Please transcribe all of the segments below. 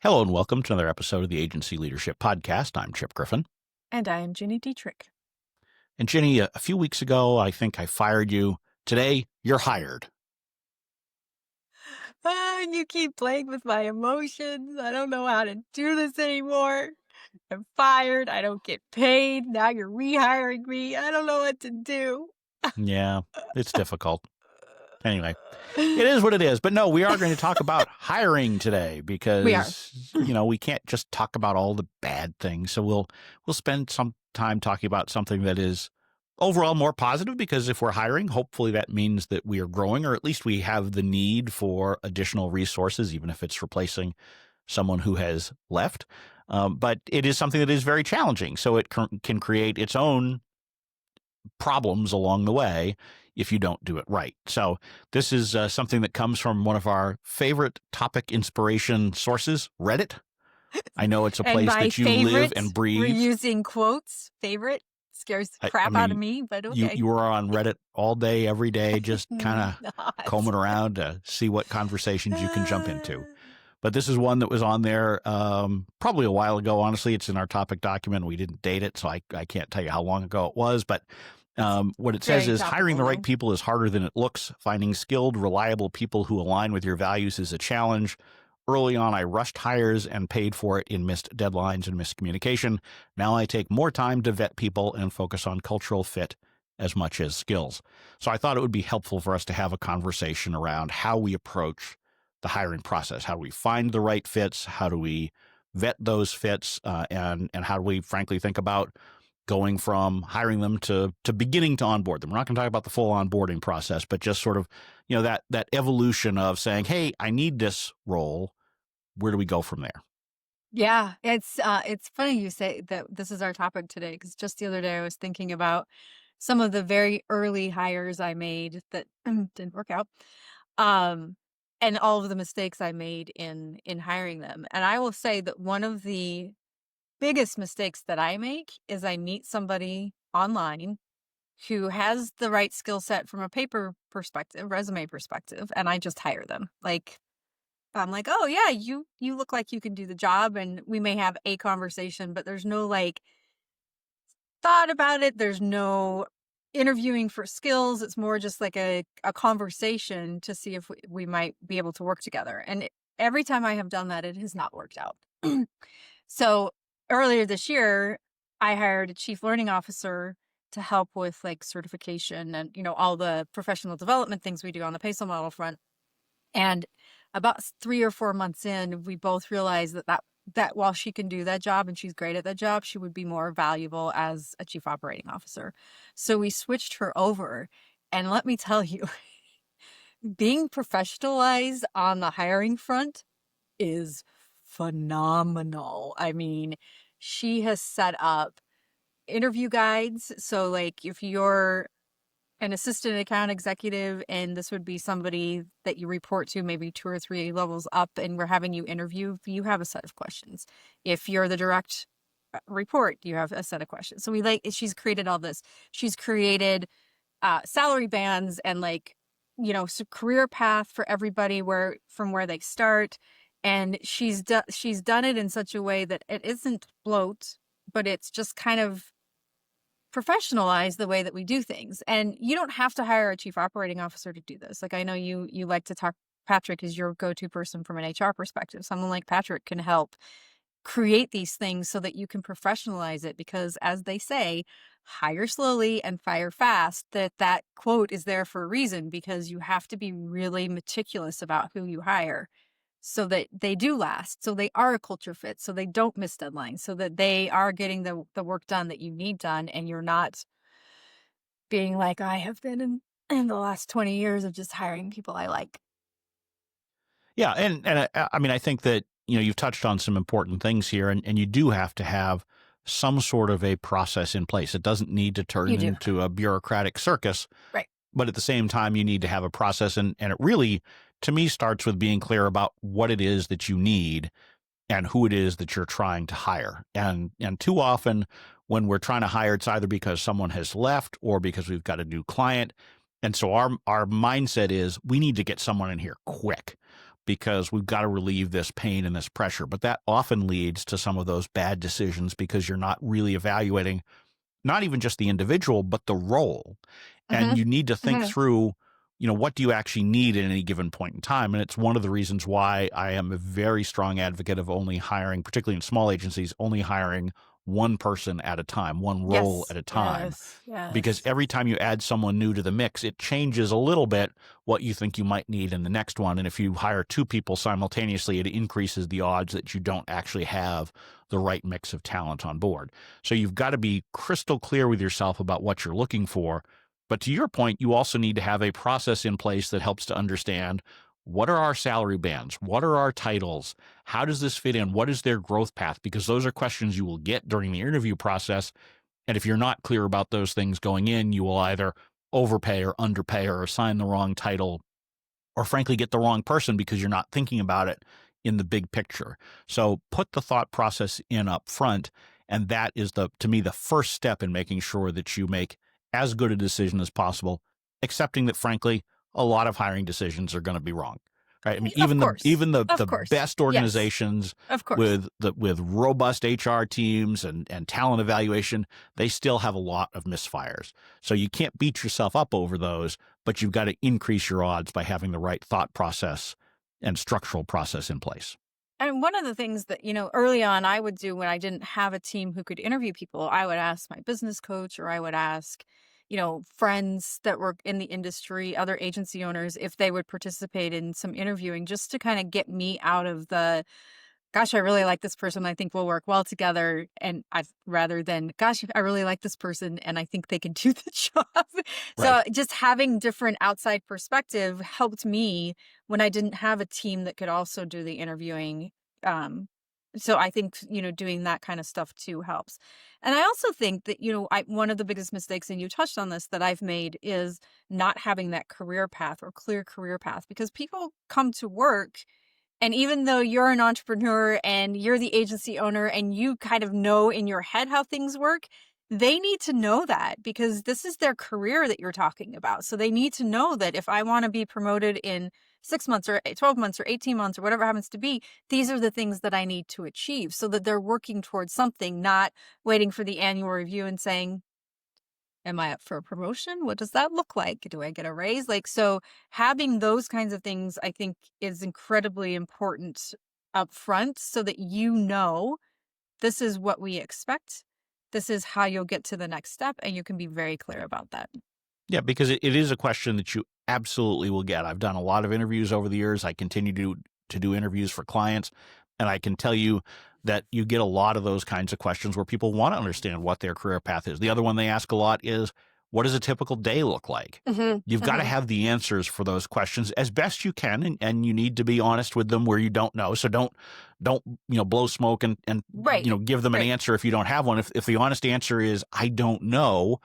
Hello and welcome to another episode of the Agency Leadership Podcast. I'm Chip Griffin. And I am Ginny Dietrich. And Ginny, a few weeks ago, I think I fired you. Today, you're hired. You keep playing with my emotions. I don't know how to do this anymore. I'm fired. I don't get paid. Now you're rehiring me. I don't know what to do. Yeah, it's difficult. Anyway, it is what it is. But no, we are going to talk about hiring today because, we can't just talk about all the bad things. So we'll spend some time talking about something that is overall more positive, because if we're hiring, hopefully that means that we are growing, or at least we have the need for additional resources, even if it's replacing someone who has left. But it is something that is very challenging. So it can create its own problems along the way if you don't do it right. So this is something that comes from one of our favorite topic inspiration sources, Reddit. I know it's a place that you live and breathe. We're using quotes. Favorite scares the crap out of me, but okay. You are on Reddit all day, every day, just kind of combing around to see what conversations you can jump into. But this is one that was on there probably a while ago. Honestly, it's in our topic document. We didn't date it, so I can't tell you how long ago it was. But what it says is hiring the right people is harder than it looks. Finding skilled, reliable people who align with your values is a challenge. Early on, I rushed hires and paid for it in missed deadlines and miscommunication. Now I take more time to vet people and focus on cultural fit as much as skills. So I thought it would be helpful for us to have a conversation around how we approach the hiring process. How do we find the right fits? How do we vet those fits? And how do we frankly think about going from hiring them to beginning to onboard them? We're not going to talk about the full onboarding process, but just sort of, that evolution of saying, hey, I need this role. Where do we go from there? Yeah, it's funny you say that this is our topic today, because just the other day I was thinking about some of the very early hires I made that didn't work out. And all of the mistakes I made in hiring them. And I will say that one of the biggest mistakes that I make is I meet somebody online who has the right skill set from a paper perspective, resume perspective, and I just hire them. Like, I'm like, oh yeah, you look like you can do the job, and we may have a conversation, but there's no thought about it. There's no interviewing for skills. It's more just like a conversation to see if we might be able to work together. And every time I have done that, it has not worked out. So earlier this year, I hired a chief learning officer to help with certification and, all the professional development things we do on the PESO model front. And about 3 or 4 months in, we both realized that while she can do that job and she's great at that job, she would be more valuable as a chief operating officer. So we switched her over. And let me tell you, being professionalized on the hiring front is phenomenal. I mean, she has set up interview guides. So if you're an assistant account executive, and this would be somebody that you report to maybe 2 or 3 levels up, and we're having you interview, you have a set of questions. If you're the direct report, you have a set of questions. So she's created all this. She's created salary bands and career path for everybody from where they start. And she's done it in such a way that it isn't bloat, but it's just kind of professionalize the way that we do things. And you don't have to hire a chief operating officer to do this. I know you like to talk, Patrick is your go-to person from an HR perspective. Someone like Patrick can help create these things so that you can professionalize it, because as they say, hire slowly and fire fast. That quote is there for a reason, because you have to be really meticulous about who you hire so that they do last, so they are a culture fit, so they don't miss deadlines, so that they are getting the work done that you need done, and you're not being like I have been in the last 20 years of just hiring people I like. Yeah, and I mean, I think that, you've touched on some important things here, and you do have to have some sort of a process in place. It doesn't need to turn into a bureaucratic circus. Right. But at the same time, you need to have a process, and it really, to me, starts with being clear about what it is that you need and who it is that you're trying to hire. And too often when we're trying to hire, it's either because someone has left or because we've got a new client. And so our mindset is we need to get someone in here quick. because we've got to relieve this pain and this pressure. But that often leads to some of those bad decisions because you're not really evaluating not even just the individual, but the role. And Mhm. you need to think Mhm. through, what do you actually need at any given point in time? And it's one of the reasons why I am a very strong advocate of only hiring, particularly in small agencies, only hiring one person at a time, one role Yes. at a time. Yes. Because Yes. every time you add someone new to the mix, it changes a little bit what you think you might need in the next one. And if you hire two people simultaneously, it increases the odds that you don't actually have the right mix of talent on board. So you've got to be crystal clear with yourself about what you're looking for. But to your point, you also need to have a process in place that helps to understand what are our salary bands? What are our titles? How does this fit in? What is their growth path? Because those are questions you will get during the interview process. And if you're not clear about those things going in, you will either overpay or underpay or assign the wrong title or frankly get the wrong person because you're not thinking about it in the big picture. So put the thought process in up front. And that is to me, the first step in making sure that you make as good a decision as possible, accepting that frankly, a lot of hiring decisions are going to be wrong. Right. I mean, Of even the course. even the Of the course. best Yes. organizations Of course. with robust HR teams and talent evaluation, they still have a lot of misfires. So you can't beat yourself up over those, but you've got to increase your odds by having the right thought process and structural process in place. And one of the things that, early on I would do when I didn't have a team who could interview people, I would ask my business coach or I would ask, friends that were in the industry, other agency owners, if they would participate in some interviewing just to kind of get me out of the, gosh, I really like this person. I think we'll work well together. And rather than, gosh, I really like this person and I think they can do the job. Right. So just having different outside perspective helped me when I didn't have a team that could also do the interviewing. So I think, doing that kind of stuff too helps. And I also think that, one of the biggest mistakes, and you touched on this, that I've made is not having that career path or clear career path because people come to work and even though you're an entrepreneur and you're the agency owner and you kind of know in your head how things work, they need to know that because this is their career that you're talking about. So they need to know that if I want to be promoted in 6 months or 12 months or 18 months or whatever it happens to be, these are the things that I need to achieve so that they're working towards something, not waiting for the annual review and saying, am I up for a promotion? What does that look like? Do I get a raise? Like, so having those kinds of things, I think, is incredibly important up front so that this is what we expect. This is how you'll get to the next step. And you can be very clear about that. Yeah, because it is a question that you absolutely will get. I've done a lot of interviews over the years. I continue to do interviews for clients, and I can tell you that you get a lot of those kinds of questions where people want to understand what their career path is. The other one they ask a lot is, what does a typical day look like? Hmm. You've got to Hmm. have the answers for those questions as best you can, and you need to be honest with them where you don't know. So don't blow smoke and Right. give them an Right. answer if you don't have one. If the honest answer is I don't know,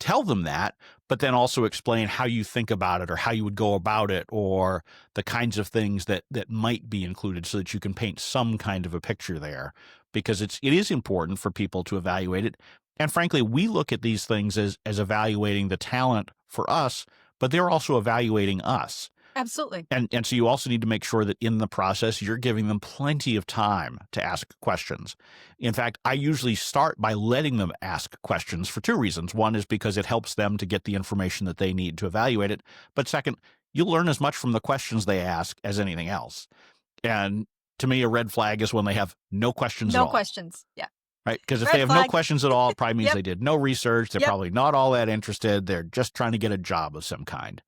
tell them that, but then also explain how you think about it or how you would go about it or the kinds of things that might be included so that you can paint some kind of a picture there, because it is important for people to evaluate it. And frankly, we look at these things as evaluating the talent for us, but they're also evaluating us. Absolutely. And so you also need to make sure that in the process, you're giving them plenty of time to ask questions. In fact, I usually start by letting them ask questions for two reasons. One is because it helps them to get the information that they need to evaluate it. But second, you'll learn as much from the questions they ask as anything else. And to me, a red flag is when they have no questions at No all, questions. Yeah. right? Because if they Red have no flag. questions at all, it probably means Yep. they did no research. They're Yep. probably not all that interested. They're just trying to get a job of some kind.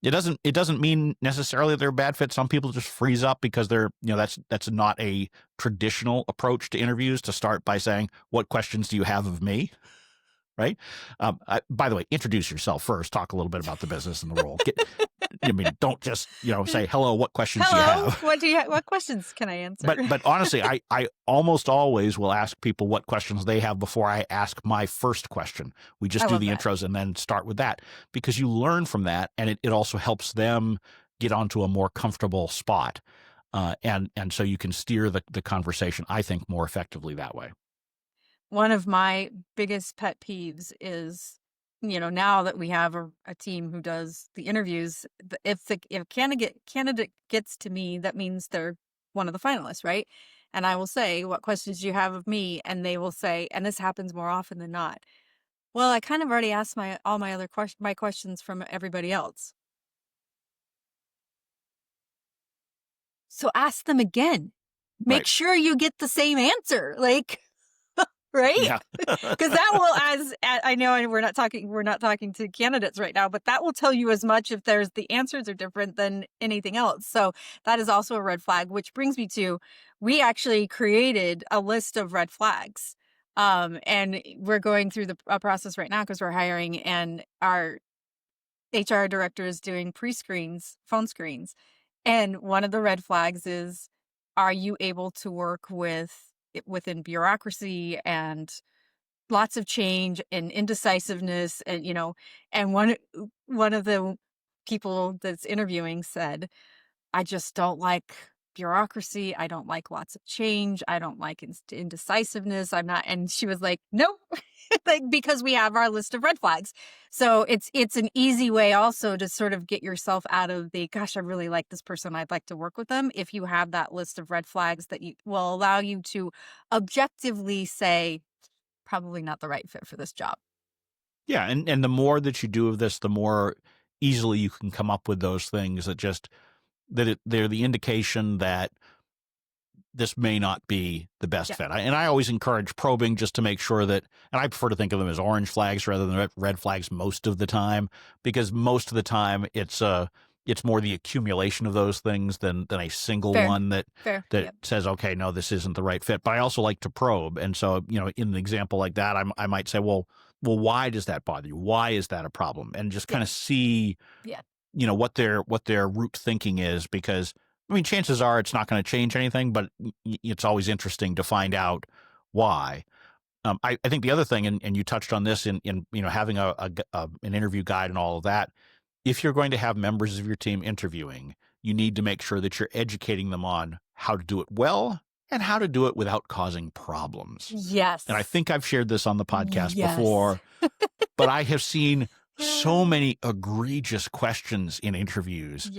It doesn't mean necessarily they're a bad fit. Some people just freeze up because that's not a traditional approach to interviews, to start by saying, what questions do you have of me? Right. By the way, introduce yourself first. Talk a little bit about the business and the role. Don't just say hello. What questions do you Hello. have? What questions can I answer? But honestly, I almost always will ask people what questions they have before I ask my first question. We I just do love the that. intros and then start with that, because you learn from that, and it also helps them get onto a more comfortable spot. And so you can steer the conversation, I think, more effectively that way. One of my biggest pet peeves is now that we have a team who does the interviews, if candidate gets to me, that means they're one of the finalists, right? And I will say, what questions do you have of me? And they will say, and this happens more often than not. Well, I kind of already asked all my other my questions from everybody else. So ask them again. Make Right. sure you get the same answer. Like, right? Yeah. Because that will, I know we're not talking to candidates right now, but that will tell you as much if the answers are different than anything else. So that is also a red flag, which brings me to, we actually created a list of red flags. And we're going through a process right now because we're hiring, and our HR director is doing pre-screens, phone screens. And one of the red flags is, are you able to work within bureaucracy and lots of change and indecisiveness? And, and one of the people that's interviewing said, I just don't like bureaucracy. I don't like lots of change. I don't like indecisiveness. I'm not. And she was like, nope, like, because we have our list of red flags. So it's an easy way also to sort of get yourself out of the, gosh, I really like this person, I'd like to work with them. If you have that list of red flags that will allow you to objectively say, probably not the right fit for this job. Yeah. And the more that you do of this, the more easily you can come up with those things they're the indication that this may not be the best Yeah. fit. And I always encourage probing just to make sure that, and I prefer to think of them as orange flags rather than red flags most of the time, because most of the time it's more the accumulation of those things than a single Fair. one that Yep. says, okay, no, this isn't the right fit. But I also like to probe. And so, in an example like that, I might say, well, why does that bother you? Why is that a problem? And just kind of see, Yeah. what their root thinking is, because chances are it's not going to change anything, but it's always interesting to find out why. I think the other thing, and you touched on this in having an interview guide and all of that. If you're going to have members of your team interviewing, you need to make sure that you're educating them on how to do it well and how to do it without causing problems. Yes. And I think I've shared this on the podcast Yes. before, but I have seen so many egregious questions in interviews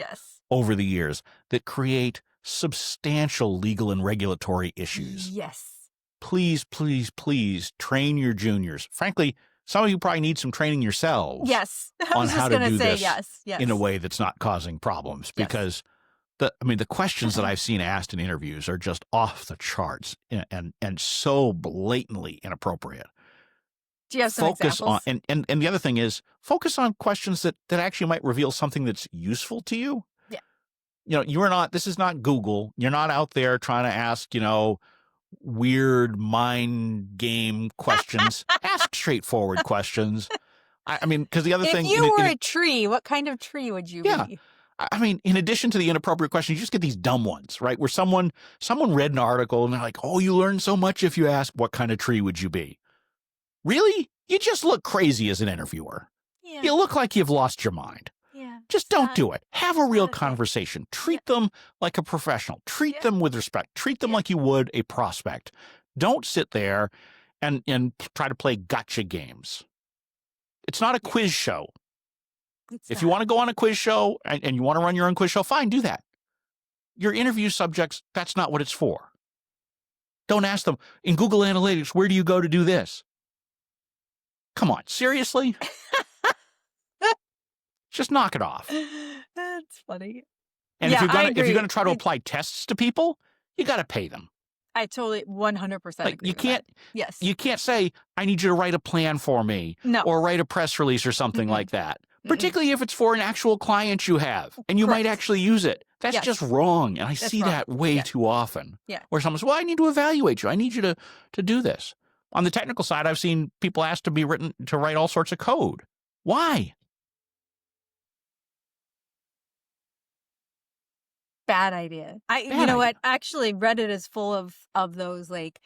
over the years that create substantial legal and regulatory issues. Yes. Please, please, please train your juniors. Frankly, some of you probably need some training yourselves. Yes. On how to do this yes. in a way that's not causing problems, because the questions that I've seen asked in interviews are just off the charts and so blatantly inappropriate. Do you have some examples? And the other thing is, focus on questions that actually might reveal something that's useful to you. Yeah. This is not Google. You're not out there trying to ask, weird mind game questions. Ask straightforward questions. Because the other thing, if you were a tree, what kind of tree would you be? In addition to the inappropriate questions, you just get these dumb ones, right? Where someone read an article and they're like, oh, you learn so much if you ask, what kind of tree would you be? Really? You just look crazy as an interviewer. Yeah. You look like you've lost your mind. Yeah. Just don't do it. Have a real conversation. Treat them like a professional. Treat them with respect. Treat them like you would a prospect. Don't sit there and try to play gotcha games. It's not a quiz show. If you want to go on a quiz show and you want to run your own quiz show, fine, do that. Your interview subjects, that's not what it's for. Don't ask them, in Google Analytics, where do you go to do this? Come on, seriously? Just knock it off. That's funny. And if you're gonna try to apply tests to people, you got to pay them. I totally 100% agree. You can't say, I need you to write a plan for me, or write a press release or something like that. Particularly if it's for an actual client you have and you might actually use it. That's just wrong. And I see that way too often. Yeah. Where someone says, well, I need to evaluate you. I need you to do this. On the technical side, I've seen people asked to write all sorts of code. Why? Bad idea. You know what? Actually, Reddit is full of those, like,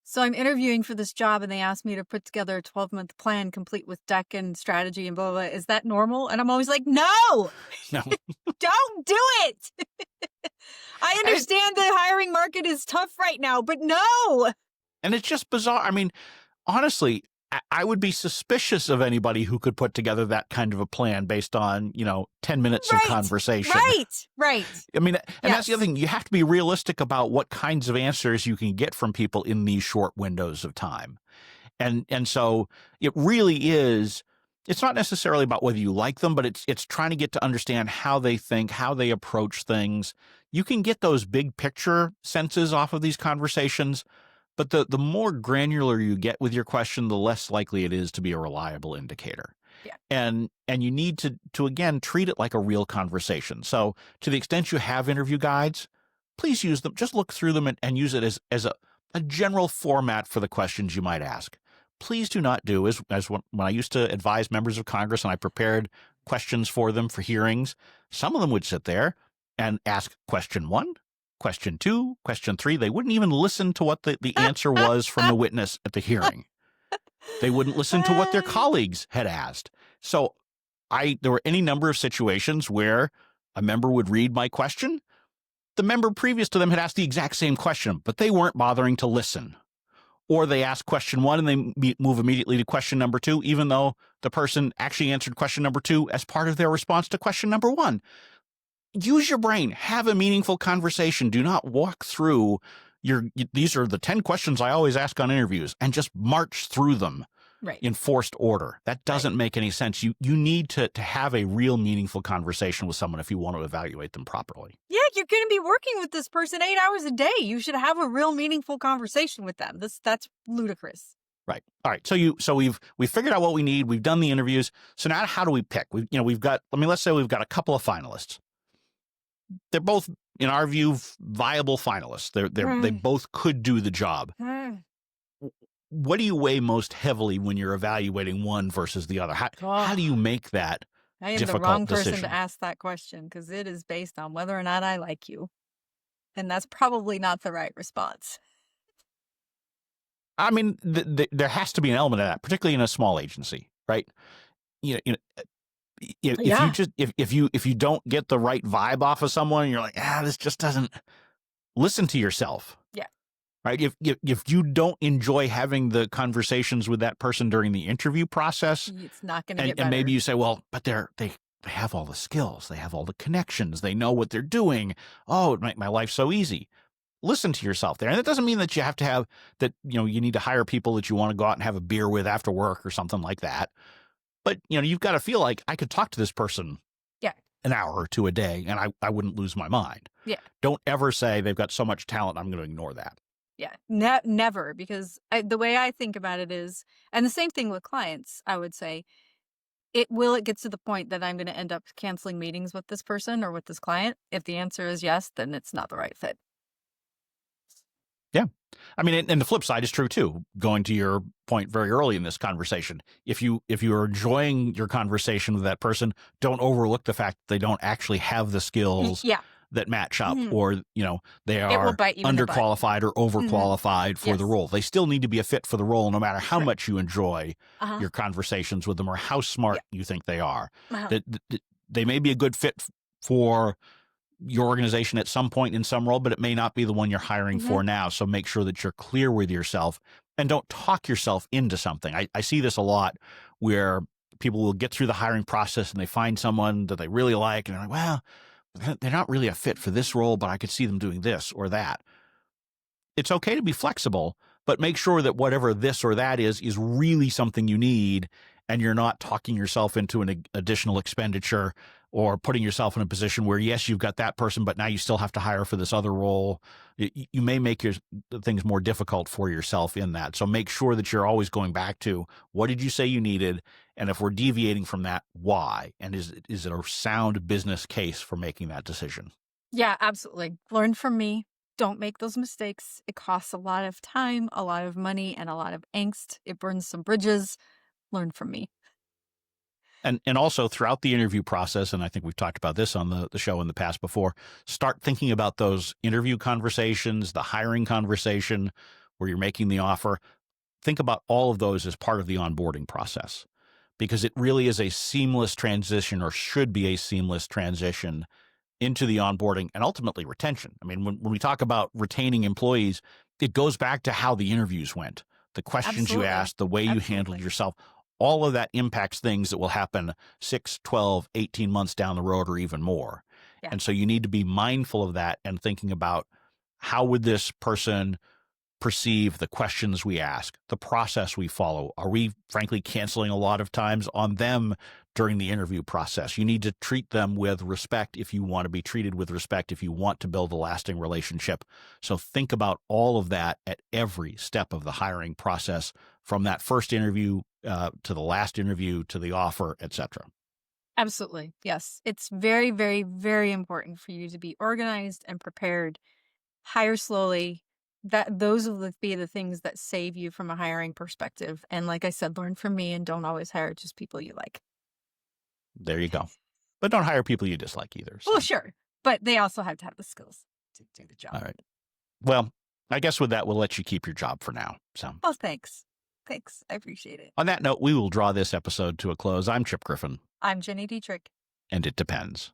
so I'm interviewing for this job and they asked me to put together a 12-month plan complete with deck and strategy and blah, blah, blah. Is that normal? And I'm always like, no, don't do it. I understand the hiring market is tough right now, but no. And it's just bizarre. Honestly, I would be suspicious of anybody who could put together that kind of a plan based on, 10 minutes of Right. conversation. Right. I mean, and that's the other Yes. thing. You have to be realistic about what kinds of answers you can get from people in these short windows of time. And so it really is, it's not necessarily about whether you like them, but it's trying to get to understand how they think, how they approach things. You can get those big picture senses off of these conversations, but the more granular you get with your question, the less likely it is to be a reliable indicator. Yeah. And you need to again treat it like a real conversation. So to the extent you have interview guides, please use them. Just look through them and use it as a general format for the questions you might ask. Please do not do as when I used to advise members of Congress and I prepared questions for them for hearings. Some of them would sit there and ask question 1, question 2, question 3. They wouldn't even listen to what the answer was from the witness at the hearing. They wouldn't listen to what their colleagues had asked. So there were any number of situations where a member would read my question. The member previous to them had asked the exact same question, but they weren't bothering to listen. Or they ask question 1 and they move immediately to question number 2, even though the person actually answered question number 2 as part of their response to question number 1. Use your brain. Have a meaningful conversation. Do not walk through these are the 10 questions I always ask on interviews and just march through them Right. in forced order. That doesn't make any sense. You need to have a real meaningful conversation with someone if you want to evaluate them properly. Yeah, you're going to be working with this person 8 hours a day. You should have a real meaningful conversation with them. That's ludicrous. Right. All right. So we've figured out what we need. We've done the interviews. So now how do we pick? We've got, let's say we've got a couple of finalists. They're both, in our view, viable finalists. They both could do the job. What do you weigh most heavily when you're evaluating one versus the other? How do you make that I am difficult the wrong decision? person to ask that question because it is based on whether or not I like you. And that's probably not the right response. I mean, there has to be an element of that, particularly in a small agency, right? If you don't get the right vibe off of someone, you're like, this just doesn't. Listen to yourself. Yeah. Right. If you don't enjoy having the conversations with that person during the interview process, it's not going to get better. And maybe you say, well, but they have all the skills, they have all the connections, they know what they're doing. Oh, it make my life so easy. Listen to yourself there. And it doesn't mean that you have to have that, you need to hire people that you want to go out and have a beer with after work or something like that. But, you've got to feel like I could talk to this person an hour or two a day and I wouldn't lose my mind. Yeah. Don't ever say they've got so much talent, I'm going to ignore that. Yeah, never, because the way I think about it is, and the same thing with clients, I would say, it gets to the point that I'm going to end up canceling meetings with this person or with this client. If the answer is yes, then it's not the right fit. Yeah. I mean, and the flip side is true too. Going to your point very early in this conversation, if you are enjoying your conversation with that person, don't overlook the fact that they don't actually have the skills that match up, or they are underqualified or overqualified for the role. They still need to be a fit for the role, no matter how much you enjoy your conversations with them or how smart you think they are. That they may be a good fit for your organization at some point in some role, but it may not be the one you're hiring for now. So make sure that you're clear with yourself and don't talk yourself into something. I see this a lot where people will get through the hiring process and they find someone that they really like and they're like, well, they're not really a fit for this role, but I could see them doing this or that. It's okay to be flexible, but make sure that whatever this or that is really something you need, and you're not talking yourself into an additional expenditure or putting yourself in a position where, yes, you've got that person, but now you still have to hire for this other role. You may make things more difficult for yourself in that. So make sure that you're always going back to, what did you say you needed? And if we're deviating from that, why? And is it a sound business case for making that decision? Yeah, absolutely. Learn from me. Don't make those mistakes. It costs a lot of time, a lot of money, and a lot of angst. It burns some bridges. Learn from me. And also throughout the interview process, and I think we've talked about this on the show in the past before, start thinking about those interview conversations, the hiring conversation where you're making the offer. Think about all of those as part of the onboarding process, because it really is a seamless transition, or should be a seamless transition into the onboarding and ultimately retention. I mean, when we talk about retaining employees, it goes back to how the interviews went. the questions you Absolutely. asked, the way you handled Absolutely. yourself, all of that impacts things that will happen 6, 12, 18 months down the road or even more. Yeah. And so you need to be mindful of that and thinking about how would this person perceive the questions we ask, the process we follow? Are we frankly canceling a lot of times on them during the interview process? You need to treat them with respect if you want to be treated with respect, if you want to build a lasting relationship. So think about all of that at every step of the hiring process, from that first interview to the last interview to the offer, etc. Absolutely. Yes. It's very, very, very important for you to be organized and prepared. Hire slowly. Those will be the things that save you from a hiring perspective. And like I said, learn from me and don't always hire just people you like. There you go. But don't hire people you dislike either. Well, So, sure. But they also have to have the skills to do the all job. right. Well, I guess with that, we'll let you keep your job for now. So, Oh, thanks. Thanks. I appreciate it. on that note, we will draw this episode to a close. I'm Chip Griffin, I'm Jenny Dietrich. and it depends.